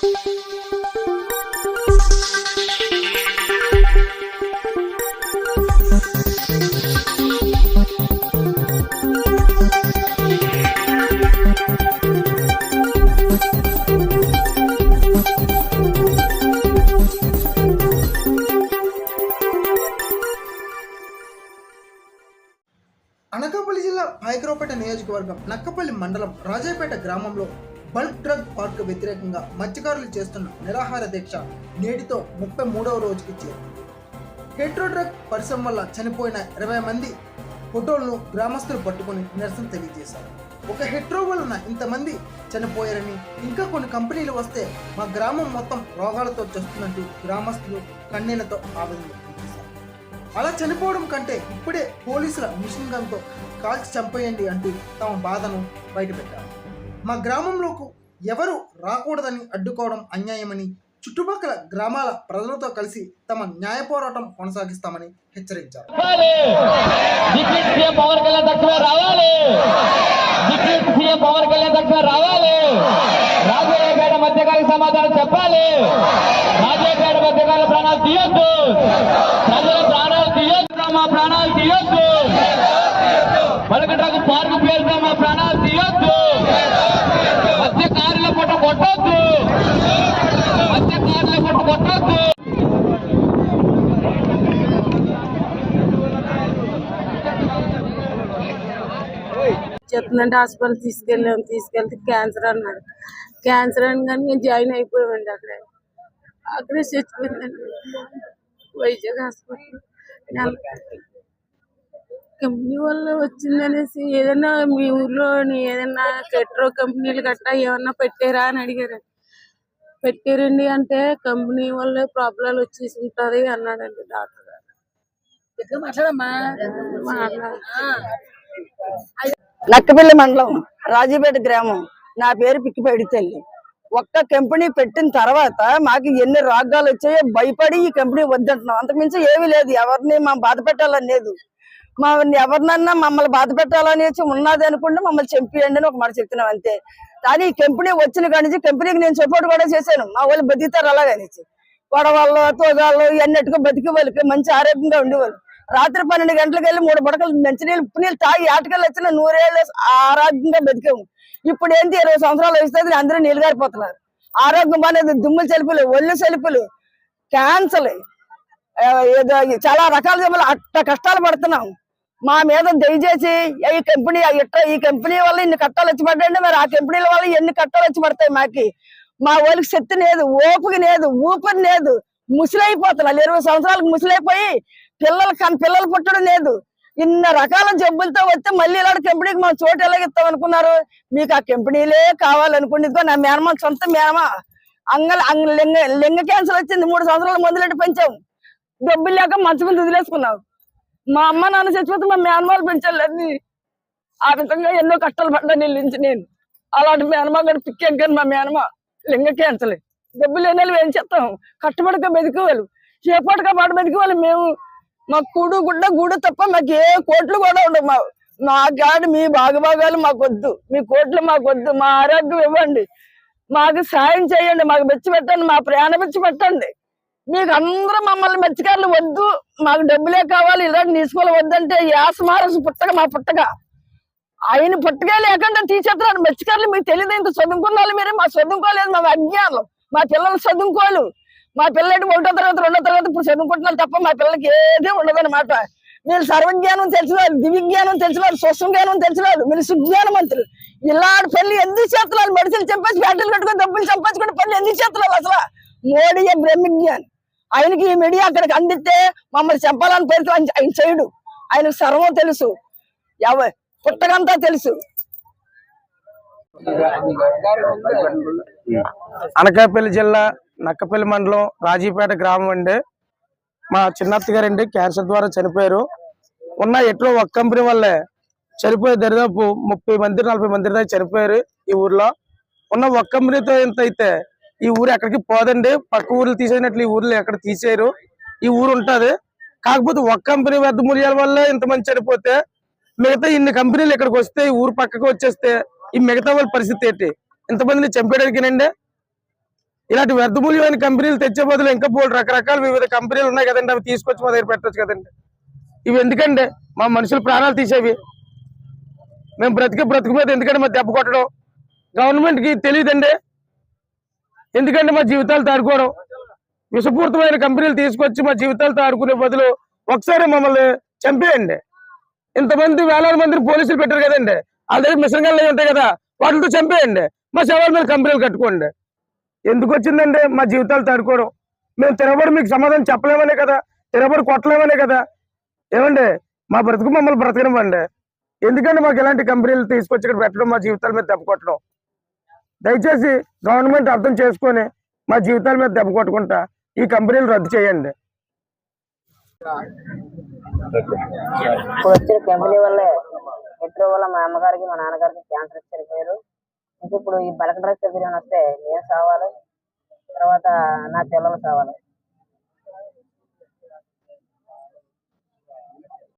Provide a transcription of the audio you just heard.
అనకాపల్లి జిల్లా పాయకరావుపేట నియోజకవర్గం నక్కపల్లి మండలం రాజాపేట గ్రామంలో బల్క్ డ్రగ్ పార్క్ వ్యతిరేకంగా మత్స్యకారులు చేస్తున్న నిరాహార దీక్ష నేటితో 33వ రోజుకి చేరింది. హెట్రో డ్రగ్ పరిశ్రమ వల్ల చనిపోయిన 20 మంది ఫోటోలను గ్రామస్తులు పట్టుకుని నిరసన తెలియజేశారు. ఒక హెట్రో వలన ఇంతమంది చనిపోయారని, ఇంకా కొన్ని కంపెనీలు వస్తే మా గ్రామం మొత్తం రోగాలతో చేస్తున్నట్టు గ్రామస్తులు కన్నీళ్లతో ఆవేదన వ్యక్తం చేశారు. అలా చనిపోవడం కంటే ఇప్పుడే పోలీసుల మిషన్ గన్తో కాల్చి చంపేయండి అంటూ తమ బాధను బయటపెట్టారు. మా గ్రామంలోకి ఎవరు రాకూడదని అడ్డుకోవడం అన్యాయమని, చుట్టుపక్కల గ్రామాల ప్రజలతో కలిసి తమ న్యాయ పోరాటం కొనసాగిస్తామని హెచ్చరించారు. సమాధానం చెప్పాలి. రాజాపేట మధ్యకాల ప్రాణాలు తీయొద్దు, ప్రజల ప్రాణాలు తీయొద్దు, మా ప్రాణాలు తీయొద్దు. బల్క్ పార్క్ పేరుతో మా ప్రాణాలు తీయొద్దు. మత్స్యకారుల పొట్ట కొట్టొద్దు, మత్స్యకారుల పొట్ట కొట్టొద్దు. చెప్తుందంటే హాస్పిటల్ తీసుకెళ్తే క్యాన్సర్ అన్నాడు. క్యాన్సర్ అని కానీ నేను జాయిన్ అయిపోయామండి. అక్కడే చచ్చిపోయిందండి వైజాగ్ హాస్పిటల్. కంపెనీ వల్ల వచ్చిందనేసి ఏదైనా మీ ఊర్లో ఏదైనా హెట్రో కంపెనీలు గట్టా ఏమన్నా పెట్టారా అని అడిగారు. పెట్టారండి అంటే కంపెనీ వల్ల ప్రాబ్లాలు వచ్చేసి ఉంటుంది అన్నాడండి డాక్టర్ గారు. నక్కపల్లి మండలం రాజీపేట గ్రామం. నా పేరు పిక్కిపేడి తల్లి. ఒక్క కంపెనీ పెట్టిన తర్వాత మాకు ఎన్ని రోగాలు వచ్చాయో భయపడి ఈ కంపెనీ వద్దంటున్నాం. అంతకుమించి ఏమీ లేదు. ఎవరిని మనం బాధ పెట్టాలని లేదు. ఎవరినన్నా మమ్మల్ని బాధ పెట్టాలని ఉన్నది అనుకుంటే మమ్మల్ని చంపియండి అని ఒక మాట చెప్తున్నాం అంతే. కానీ ఈ కంపెనీ వచ్చిన కానించి కంపెనీకి నేను సపోర్ట్ కూడా చేశాను. మా వాళ్ళు బతికితారు అలాగనిచ్చి గొడవల్లో తోగాళ్ళు ఇవన్నిటికో బతికి వాళ్ళకి మంచి ఆరోగ్యంగా ఉండేవాళ్ళు. రాత్రి 12 గంటలకు వెళ్ళి 3 బడకలు మంచినీళ్ళు ఉప్పు నీళ్ళు తాగి ఆటకెళ్ళి వచ్చిన 100 ఏళ్ళు ఆరోగ్యంగా బతికాము. ఇప్పుడు ఏంటి 20 సంవత్సరాలు వస్తుంది అందరూ నీళ్ళు గారిపోతున్నారు. ఆరోగ్యం అనేది దుమ్ములు సెలుపులు, ఒళ్ళు సెలుపులు, క్యాన్సర్, చాలా రకాల జబ్బులు అట్ట కష్టాలు పడుతున్నాం. మా మీద దయచేసి ఈ కంపెనీ వల్ల ఇన్ని కట్టాలు వచ్చి పడ్డాయండి. మరి ఆ కంపెనీల వల్ల ఎన్ని కట్టాలు వచ్చి పడతాయి. మా వాళ్ళకి శక్తి లేదు, ఓపిక లేదు, ఊపిరి లేదు. ముసలైపోతున్నారు. 20 సంవత్సరాలకు ముసలైపోయి పిల్లలు పుట్టడం లేదు. ఇన్ని రకాల జబ్బులతో వస్తే మళ్ళీ ఇలాంటి కంపెనీకి మనం చోటు ఎలాగిస్తాం అనుకున్నారు. మీకు ఆ కంపెనీలే కావాలనుకోండి. ఇదిగో నా మేనమా, సొంత మేనమా, లింగ క్యాన్సర్ వచ్చింది. 3 సంవత్సరాలు మందులెట్టి పెంచాము. డబ్బులు లేక మంచి మీద వదిలేసుకున్నాం. మా అమ్మ నాన్న చచ్చిపోతే మా మేనమాలు పెంచాలి. అన్ని ఆ విధంగా ఎన్నో కష్టాలు పడ్డా నిలించి నేను. అలాంటి మేనమా కానీ పిక్కాను. కానీ మా మేనమా లింగ క్యాన్సర్. డబ్బులు లేని వాళ్ళు ఏం చేస్తాం. కష్టపడక బతికేవాళ్ళు, చేపట్టుగా పాటు బతికేవాళ్ళు మేము. మాకు కూడు గుడ్డ గూడు తప్ప మాకు ఏ కోట్లు కూడా ఉండవు. మా గాడి మీ భాగభాగాలు మాకు వద్దు, మీ కోట్లు మాకు వద్దు. మా ఆరోగ్యం ఇవ్వండి, మాకు సాయం చేయండి, మాకు మెచ్చి పెట్టండి, మా ప్రయాణ మెచ్చి పెట్టండి. మీకు అందరూ మమ్మల్ని మత్స్యకారులు వద్దు, మాకు డబ్బులే కావాలి, ఇలాంటి తీసుకోవాలి వద్దంటే యాసమారసు పుట్టక మా పుట్టక ఆయన పుట్టగా లేకుండా తీసేస్తున్నారు మత్స్యకారులు. మీకు తెలియదు ఇంత చదువుకున్నారు మీరు. మా చదువుకోలేదు, మా అజ్ఞానం. మా పిల్లలు చదువుకోలు. మా పిల్లలు 1వ తరగతి 2వ తరగతి ఇప్పుడు చదువుకుంటున్నారు తప్ప మా పిల్లలకి ఏదీ ఉండదన్నమాట. మీరు సర్వజ్ఞానం తెలిసినారు, దివ్యజ్ఞానం తెలిసినారు, స్వస్వజ్ఞానం తెలిసినారు, మీరు సుజ్ఞానమంతులు. ఇలాంటి పనులు ఎందుకు చేస్తున్నారు? మనుషులు చంపేసి బ్యాటరీలు కట్టుకొని డబ్బులు సంపాదించుకుని పనులు ఎందుకు చేస్తున్నారు? అసలు మోడీయే బ్రహ్మజ్ఞాని. ఆయనకి ఈ మీడియా అక్కడికి అందిస్తే మమ్మల్ని చంపాలని పేరుతో ఆయన చేయడు. ఆయనకు సర్వం తెలుసు, పుట్టకంతా తెలుసు. అనకాపల్లి జిల్లా నక్కపల్లి మండలం రాజీపేట గ్రామం అండి. మా చిన్నత్త గారండి క్యాన్సర్ ద్వారా చనిపోయారు. ఉన్న ఎట్లో ఒక కంపెనీ వల్లే చనిపోయే దరిదాపు 30 మంది 40 మంది దాకా చనిపోయారు ఈ ఊర్లో. ఉన్న ఒక కంపెనీతో ఎంత అయితే ఈ ఊరు ఎక్కడికి పోదండి. పక్క ఊర్లు తీసేసినట్లు ఈ ఊర్లో ఎక్కడ తీసేయరు. ఈ ఊరు ఉంటది. కాకపోతే ఒక కంపెనీ వ్యర్థ మూల్యాల వల్ల ఇంతమంది చనిపోతే మిగతా ఇన్ని కంపెనీలు ఇక్కడికి వస్తే ఈ ఊరు పక్కకు వచ్చేస్తే ఈ మిగతా వాళ్ళ పరిస్థితి ఏంటి? ఇంతమందిని చంపేయడానికేనండి. ఇలాంటి వ్యర్థమూల్యమైన కంపెనీలు తెచ్చే బదులు ఇంకా బోల్డ్ రకరకాల వివిధ కంపెనీలు ఉన్నాయి కదండి, అవి తీసుకొచ్చి మా దగ్గర పెట్టచ్చు కదండి. ఇవి ఎందుకండి మా మనుషుల ప్రాణాలు తీసేవి? మేము బ్రతుకు మీద ఎందుకంటే మా దెబ్బ కొట్టడం గవర్నమెంట్ కి తెలియదండి. ఎందుకంటే మా జీవితాలతో ఆడుకోవడం, విషపూరితమైన కంపెనీలు తీసుకొచ్చి మా జీవితాలతో ఆడుకునే బదులు ఒకసారి మమ్మల్ని చంపేయండి. ఇంతమంది వేలాది మందిని పోలీసులు పెట్టారు కదండి, వాళ్ళ దగ్గర మిషన్ గన్లు ఉంటాయి కదా, వాటితో చంపేయండి. మా శవాల మీద కంపెనీలు కట్టుకోండి. ఎందుకు వచ్చిందండి మా జీవితాలతో ఆడుకోవడం? మేము తినబడి మీకు సమాధానం చెప్పలేమనే కదా, తినబడి కొట్టలేమనే కదా. ఏమండి మా బ్రతుకు మమ్మల్ని బ్రతకనివ్వండి. ఎందుకంటే మాకు ఇలాంటి కంపెనీలు తీసుకొచ్చి ఇక్కడ పెట్టడం, మా జీవితాల మీద దెబ్బ కొట్టడం. దయచేసి గవర్నమెంట్ అర్థం చేసుకొని మా జీవితాల మీద దెబ్బ కొట్టుకుంటా ఈ కంపెనీలు రద్దు చేయండి. ఇప్పుడు వచ్చిన కంపెనీ వల్లే మెట్రో వల్ల మా అమ్మగారికి మా నాన్నగారికి క్యాన్సర్ చనిపోయారు. ఇంకా ఇప్పుడు ఈ బల్క్ డ్రగ్స్ బిర్యానీ వస్తే నేను సావాలి, తర్వాత నా పిల్లలు సావాలి.